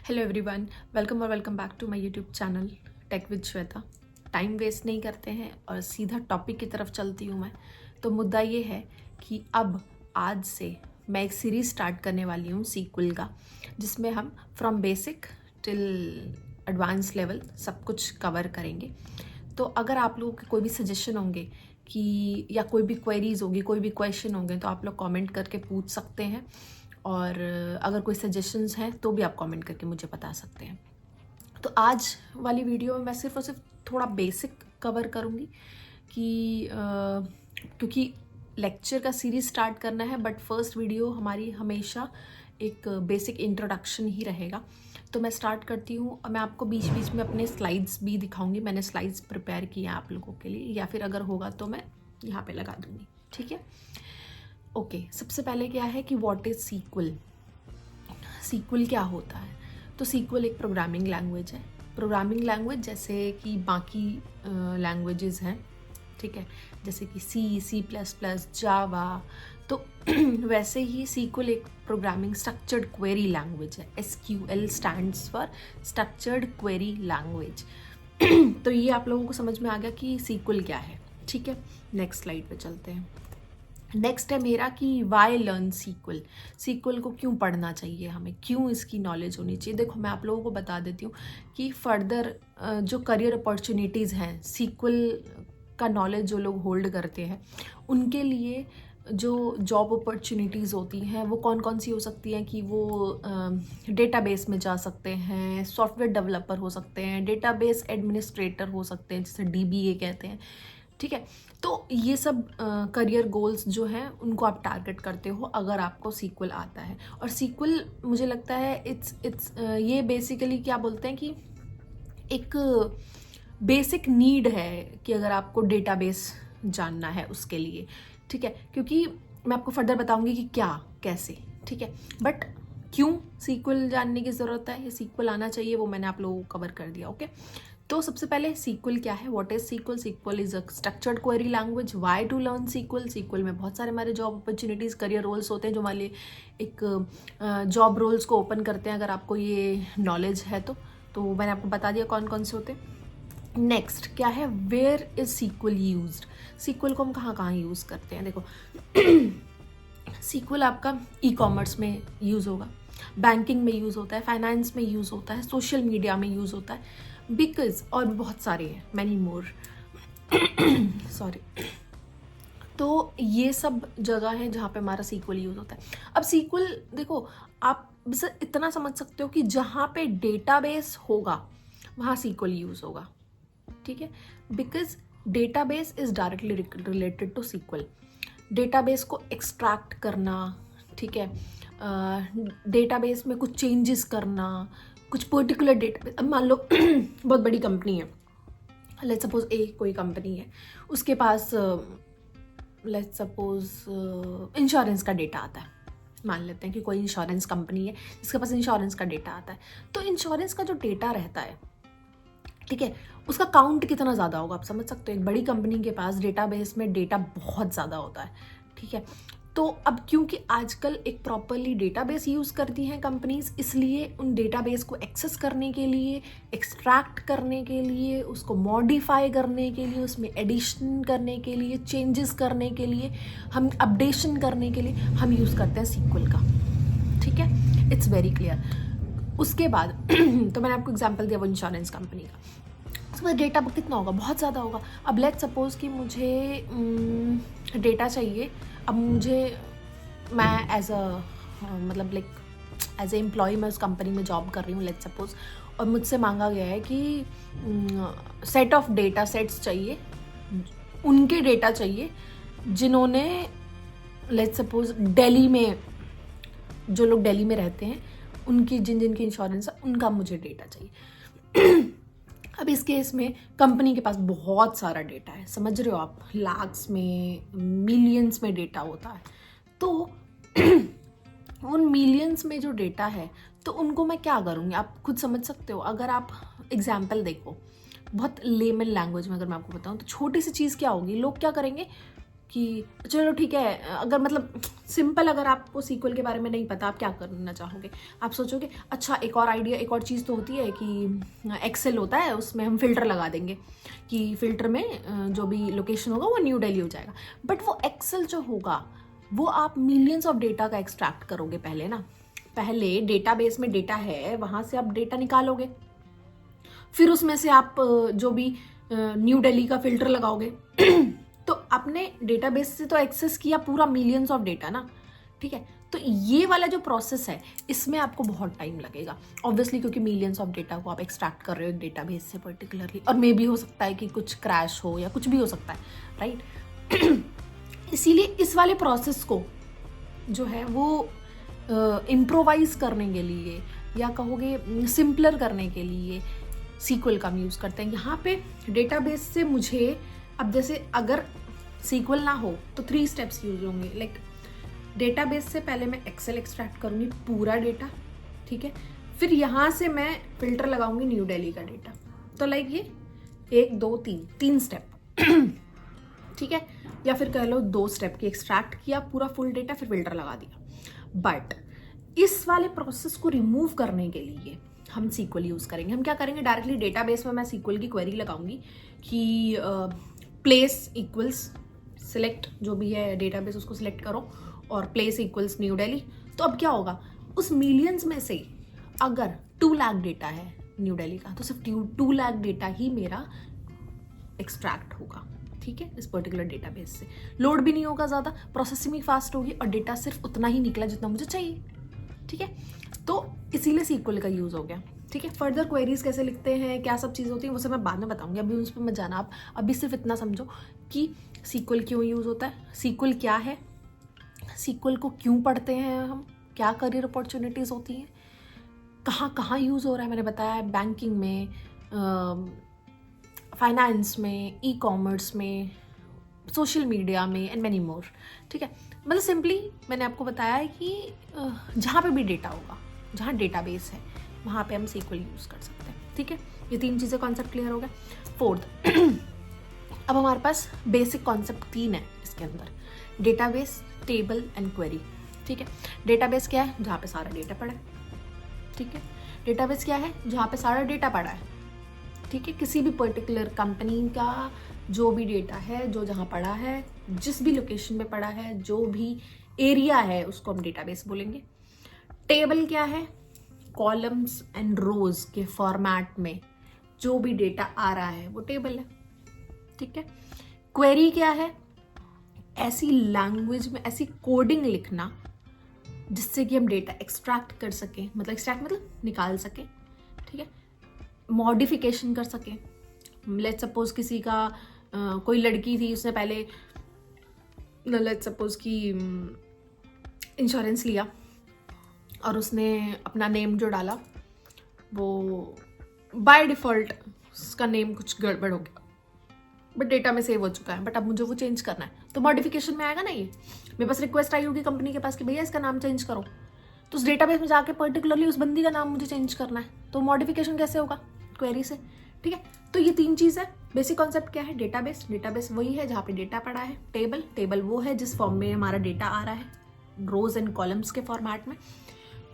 Hello everyone, welcome back to my YouTube channel tech with Shweta. Time waste नहीं करते हैं और सीधा टॉपिक की तरफ चलती हूँ मैं। तो मुद्दा ये है कि अब आज से मैं एक सीरीज़ स्टार्ट करने वाली हूँ सीक्वल का, जिसमें हम from basic till advance level सब कुछ कवर करेंगे। तो अगर आप लोगों के कोई भी सजेशन होंगे कि या कोई भी क्वेरीज होगी, कोई भी क्वेश्चन होंगे, तो आप लोग कमेंट करके पूछ सकते हैं। और अगर कोई सजेशंस हैं तो भी आप कमेंट करके मुझे बता सकते हैं। तो आज वाली वीडियो में मैं सिर्फ और सिर्फ थोड़ा बेसिक कवर करूँगी कि क्योंकि लेक्चर का सीरीज़ स्टार्ट करना है, बट फर्स्ट वीडियो हमारी हमेशा एक बेसिक इंट्रोडक्शन ही रहेगा। तो मैं स्टार्ट करती हूँ और मैं आपको बीच बीच में अपने स्लाइड्स भी दिखाऊंगी। मैंने स्लाइड्स प्रिपेयर किए हैं आप लोगों के लिए, या फिर अगर होगा तो मैं यहाँ पे लगा दूँगी, ठीक है। ओके, सबसे पहले क्या है कि व्हाट इज़ सीक्वल। सीक्वल क्या होता है? तो सीक्वल एक प्रोग्रामिंग लैंग्वेज है। प्रोग्रामिंग लैंग्वेज जैसे कि बाकी लैंग्वेजेस हैं, ठीक है, जैसे कि सी प्लस प्लस, जावा, तो वैसे ही सीक्वल एक प्रोग्रामिंग स्ट्रक्चर्ड क्वेरी लैंग्वेज है। SQL stands for structured query language. तो ये आप लोगों को समझ में आ गया कि सीक्वल क्या है, ठीक है। नेक्स्ट स्लाइड पे चलते हैं। नेक्स्ट है मेरा कि वाई लर्न सीक्वल। सीक्वल को क्यों पढ़ना चाहिए हमें, क्यों इसकी नॉलेज होनी चाहिए। देखो, मैं आप लोगों को बता देती हूँ कि फर्दर जो करियर अपॉर्चुनिटीज़ हैं, सीक्वल का नॉलेज जो लोग होल्ड करते हैं उनके लिए जो जॉब अपॉर्चुनिटीज़ होती हैं वो कौन कौन सी हो सकती हैं कि वो डेटाबेस में जा सकते हैं, सॉफ्टवेयर डेवलपर हो सकते हैं, डेटाबेस एडमिनिस्ट्रेटर हो सकते हैं, जिसे DBA कहते हैं, ठीक है। तो ये सब करियर गोल्स जो हैं उनको आप टारगेट करते हो अगर आपको सीक्वल आता है। और सीक्वल मुझे लगता है इट्स ये बेसिकली क्या बोलते हैं कि एक बेसिक नीड है कि अगर आपको डेटाबेस जानना है उसके लिए, ठीक है। क्योंकि मैं आपको फर्दर बताऊंगी कि क्या कैसे, ठीक है। बट क्यों सीक्वल जानने की ज़रूरत है, ये सीक्वल आना चाहिए, वो मैंने आप लोगों को कवर कर दिया, ओके। तो सबसे पहले सीक्वल क्या है, what is SQL. SQL is a structured query language. Why to learn SQL. SQL में बहुत सारे हमारे जॉब अपॉर्चुनिटीज़, करियर रोल्स होते हैं जो हमारे एक जॉब रोल्स को ओपन करते हैं, अगर आपको ये नॉलेज है तो मैंने आपको बता दिया कौन कौन से होते हैं। नेक्स्ट क्या है, where is SQL used. SQL को हम कहाँ कहाँ यूज़ करते हैं। देखो, सीक्वल आपका ई-कॉमर्स में यूज़ होगा, बैंकिंग में यूज़ होता है, फाइनेंस में यूज़ होता है, सोशल मीडिया में यूज़ होता है, बिकॉज और भी बहुत सारे हैं, मैनी मोर, सॉरी। तो ये सब जगह है जहाँ पे हमारा सीक्वल यूज़ होता है। अब सीक्वल देखो, आप बस इतना समझ सकते हो कि जहाँ पे डेटाबेस होगा वहाँ सीक्वल यूज़ होगा, ठीक है। Because database is directly related to SQL. Database को एक्सट्रैक्ट करना, ठीक है, डेटाबेस में कुछ चेंजेस करना, कुछ पर्टिकुलर डेटाबेस। अब मान लो बहुत बड़ी कंपनी है, लेट्स सपोज कोई कंपनी है, उसके पास लेट्स सपोज इंश्योरेंस का डेटा आता है। मान लेते हैं कि कोई इंश्योरेंस कंपनी है जिसके पास इंश्योरेंस का डेटा आता है। तो इंश्योरेंस का जो डेटा रहता है, ठीक है, उसका काउंट कितना ज़्यादा होगा आप समझ सकते हो। एक बड़ी कंपनी के पास डेटाबेस में डेटा बहुत ज़्यादा होता है, ठीक है। तो अब क्योंकि आजकल एक प्रॉपरली डेटाबेस यूज़ करती हैं कंपनीज, इसलिए उन डेटाबेस को एक्सेस करने के लिए, एक्सट्रैक्ट करने के लिए, उसको मॉडिफाई करने के लिए, उसमें एडिशन करने के लिए, चेंजेस करने के लिए, हम अपडेशन करने के लिए हम यूज़ करते हैं सीक्वल का, ठीक है। It's very clear. उसके बाद तो मैंने आपको एग्जांपल दिया वो इंश्योरेंस कंपनी का। उसके बाद डेटा कितना होगा, बहुत ज़्यादा होगा। अब लेट्स सपोज कि मुझे डेटा चाहिए। अब मैं एज अ मतलब लाइक एज ए एम्प्लॉय मैं उस कंपनी में जॉब कर रही हूँ, लेट्स सपोज, और मुझसे मांगा गया है कि सेट ऑफ डेटा सेट्स चाहिए, उनके डेटा चाहिए जिन्होंने लेट्स सपोज दिल्ली में, जो लोग दिल्ली में रहते हैं, उनकी जिनकी इंश्योरेंस है उनका मुझे डेटा चाहिए। अब इस केस में कंपनी के पास बहुत सारा डेटा है, समझ रहे हो आप, लाख्स में, मिलियंस में डेटा होता है। तो उन मिलियंस में जो डेटा है तो उनको मैं क्या करूँगी, आप खुद समझ सकते हो। अगर आप एग्जाम्पल देखो, बहुत लेमन लैंग्वेज में अगर मैं आपको बताऊँ तो छोटी सी चीज़ क्या होगी, लोग क्या करेंगे, कि चलो ठीक है, अगर मतलब सिंपल, अगर आपको सीक्वल के बारे में नहीं पता, आप क्या करना चाहोगे? आप सोचोगे अच्छा एक और आइडिया, एक और चीज़ तो होती है कि एक्सेल होता है, उसमें हम फिल्टर लगा देंगे कि फिल्टर में जो भी लोकेशन होगा वो न्यू दिल्ली हो जाएगा। बट वो एक्सेल जो होगा वो आप मिलियंस ऑफ डेटा का एक्सट्रैक्ट करोगे पहले ना। पहले डेटाबेस में डेटा है, वहाँ से आप डेटा निकालोगे, फिर उसमें से आप जो भी न्यू दिल्ली का फिल्टर लगाओगे तो आपने डेटाबेस से तो एक्सेस किया पूरा मिलियंस ऑफ डेटा ना, ठीक है। तो ये वाला जो प्रोसेस है इसमें आपको बहुत टाइम लगेगा ऑब्वियसली, क्योंकि मिलियंस ऑफ डेटा को आप एक्सट्रैक्ट कर रहे हो डेटाबेस से पर्टिकुलरली, और मे भी हो सकता है कि कुछ क्रैश हो या कुछ भी हो सकता है, राइट। इसीलिए इस वाले प्रोसेस को जो है वो इम्प्रोवाइज करने के लिए, या कहोगे सिंपलर करने के लिए, सीक्वल का हम यूज़ करते हैं। यहाँ पे डेटाबेस से मुझे अब जैसे अगर सीक्वल ना हो तो 3 स्टेप्स यूज होंगे। लाइक डेटाबेस से पहले मैं एक्सेल एक्सट्रैक्ट करूँगी पूरा डेटा, ठीक है, फिर यहाँ से मैं फिल्टर लगाऊंगी न्यू दिल्ली का डेटा। तो लाइक ये 1 2 3 स्टेप ठीक है, या फिर कह लो 2 स्टेप की, एक्सट्रैक्ट किया पूरा फुल डेटा, फिर फिल्टर लगा दिया। बट इस वाले प्रोसेस को रिमूव करने के लिए हम सीक्वल यूज़ करेंगे। हम क्या करेंगे, डायरेक्टली डेटाबेस में मैं सीक्वल की क्वेरी लगाऊंगी कि प्लेस इक्वल्स सिलेक्ट, जो भी है डेटाबेस उसको सिलेक्ट करो, और प्लेस इक्वल्स न्यू दिल्ली। तो अब क्या होगा, उस मिलियंस में से अगर 2 लाख डेटा है न्यू दिल्ली का, तो सिर्फ 2 लाख डेटा ही मेरा एक्सट्रैक्ट होगा, ठीक है, इस पर्टिकुलर डेटाबेस से। लोड भी नहीं होगा ज़्यादा, प्रोसेसिंग भी फास्ट होगी, और डेटा सिर्फ उतना ही निकला जितना मुझे चाहिए, ठीक है। तो इसीलिए सीक्वल का यूज़ हो गया, ठीक है। फर्दर क्वेरीज कैसे लिखते हैं, क्या सब चीज़ होती है, वो सब मैं बाद में बताऊंगी, अभी उस पर मत जाना आप। अभी सिर्फ इतना समझो कि सीक्वल क्यों यूज़ होता है, सीक्वल क्या है, सीक्वल को क्यों पढ़ते हैं हम, क्या करियर अपॉर्चुनिटीज़ होती हैं, कहाँ कहाँ यूज़ हो रहा है। मैंने बताया बैंकिंग में, फाइनेंस में, ई कॉमर्स में, सोशल मीडिया में, एंड मैनी मोर, ठीक है। मतलब सिंपली मैंने आपको बताया है कि जहाँ पे भी डेटा होगा, जहाँ डेटाबेस है, वहाँ पे हम सीक्वल यूज़ कर सकते हैं, ठीक है। ये 3 चीज़ें, कॉन्सेप्ट क्लियर हो गया। 4th अब हमारे पास बेसिक कॉन्सेप्ट 3 है इसके अंदर, डेटाबेस, टेबल एंड क्वेरी, ठीक है। डेटाबेस क्या है, जहाँ पे सारा डेटा पड़ा है, ठीक है। डेटाबेस क्या है, जहाँ पे सारा डेटा पड़ा है, ठीक है। किसी भी पर्टिकुलर कंपनी का जो भी डेटा है, जो जहाँ पड़ा है, जिस भी लोकेशन में पड़ा है, जो भी एरिया है, उसको हम डेटाबेस बोलेंगे। टेबल क्या है, कॉलम्स एंड रोज के फॉर्मेट में जो भी डेटा आ रहा है वो टेबल है, ठीक है। क्वेरी क्या है, ऐसी लैंग्वेज में ऐसी कोडिंग लिखना जिससे कि हम डेटा एक्सट्रैक्ट कर सकें, मतलब एक्सट्रैक्ट मतलब निकाल सकें, ठीक है, मॉडिफिकेशन कर सकें। लेट्स सपोज किसी का कोई लड़की थी, उसने पहले लेट्स सपोज कि इंश्योरेंस लिया, और उसने अपना नेम जो डाला वो बाय डिफ़ॉल्ट उसका नेम कुछ गड़बड़ हो गया, बट डेटा में सेव हो चुका है, बट अब मुझे वो चेंज करना है, तो मॉडिफिकेशन में आएगा ना। ये मेरे पास रिक्वेस्ट आई होगी कंपनी के पास कि भैया इसका नाम चेंज करो, तो उस डेटाबेस में जाके पर्टिकुलरली उस बंदी का नाम मुझे चेंज करना है, तो मॉडिफिकेशन कैसे होगा, क्वेरी से, ठीक है। तो ये 3 चीज़ है। बेसिक कॉन्सेप्ट क्या है, डेटाबेस, डेटाबेस वही है जहाँ पे डेटा पड़ा है। टेबल, टेबल वो है जिस फॉर्म में हमारा डेटा आ रहा है, रोज एंड कॉलम्स के फॉर्मेट में।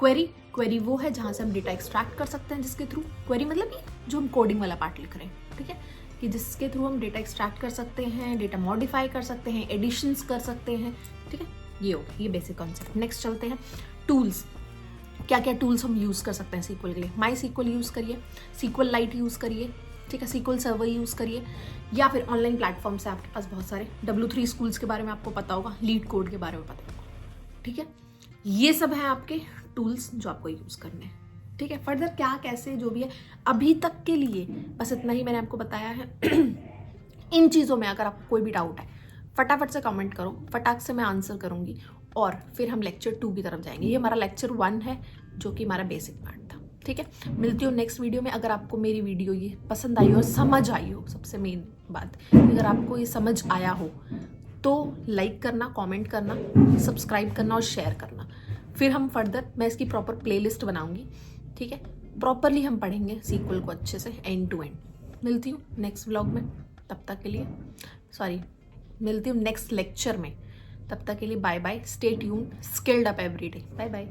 क्वेरी, क्वेरी वो है जहाँ से हम डेटा एक्सट्रैक्ट कर सकते हैं, जिसके थ्रू, क्वेरी मतलब कि जो हम कोडिंग वाला पार्ट लिख रहे हैं, ठीक है, कि जिसके थ्रू हम डेटा एक्सट्रैक्ट कर सकते हैं, डेटा मॉडिफाई कर सकते हैं, एडिशंस कर सकते हैं, ठीक है। ये हो गया, ये बेसिक कॉन्सेप्ट। नेक्स्ट चलते हैं टूल्स। क्या क्या टूल्स हम यूज़ कर सकते हैं सीक्वल के लिए। माई सीक्वल यूज़ करिए, सीक्वल लाइट यूज़ करिए, ठीक है, सीक्वल सर्वर यूज़ करिए, या फिर ऑनलाइन प्लेटफॉर्म्स है आपके पास बहुत सारे। W3 स्कूल्स के बारे में आपको पता होगा, लीड कोड के बारे में पता होगा, ठीक है। ये सब हैं आपके टूल्स जो आपको यूज़ करने हैं, ठीक है। फर्दर क्या कैसे जो भी है, अभी तक के लिए बस इतना ही मैंने आपको बताया है। इन चीज़ों में अगर आपको कोई भी डाउट है, फटाफट से कमेंट करो, फटाक से मैं आंसर करूँगी, और फिर हम लेक्चर 2 की तरफ जाएंगे। ये हमारा लेक्चर 1 है जो कि हमारा बेसिक पार्ट था, ठीक है। मिलती हूँ नेक्स्ट वीडियो में। अगर आपको मेरी वीडियो ये पसंद आई हो, समझ आई हो, सबसे मेन बात, अगर आपको ये समझ आया हो तो लाइक करना, कमेंट करना, सब्सक्राइब करना और शेयर करना। फिर हम फर्दर, मैं इसकी प्रॉपर प्लेलिस्ट बनाऊंगी, ठीक है, प्रॉपरली हम पढ़ेंगे सीक्वल को अच्छे से एंड टू एंड। मिलती हूँ नेक्स्ट व्लॉग में, तब तक के लिए सॉरी, मिलती हूँ नेक्स्ट लेक्चर में। तब तक के लिए bye bye, stay tune, skilled up every day, bye bye.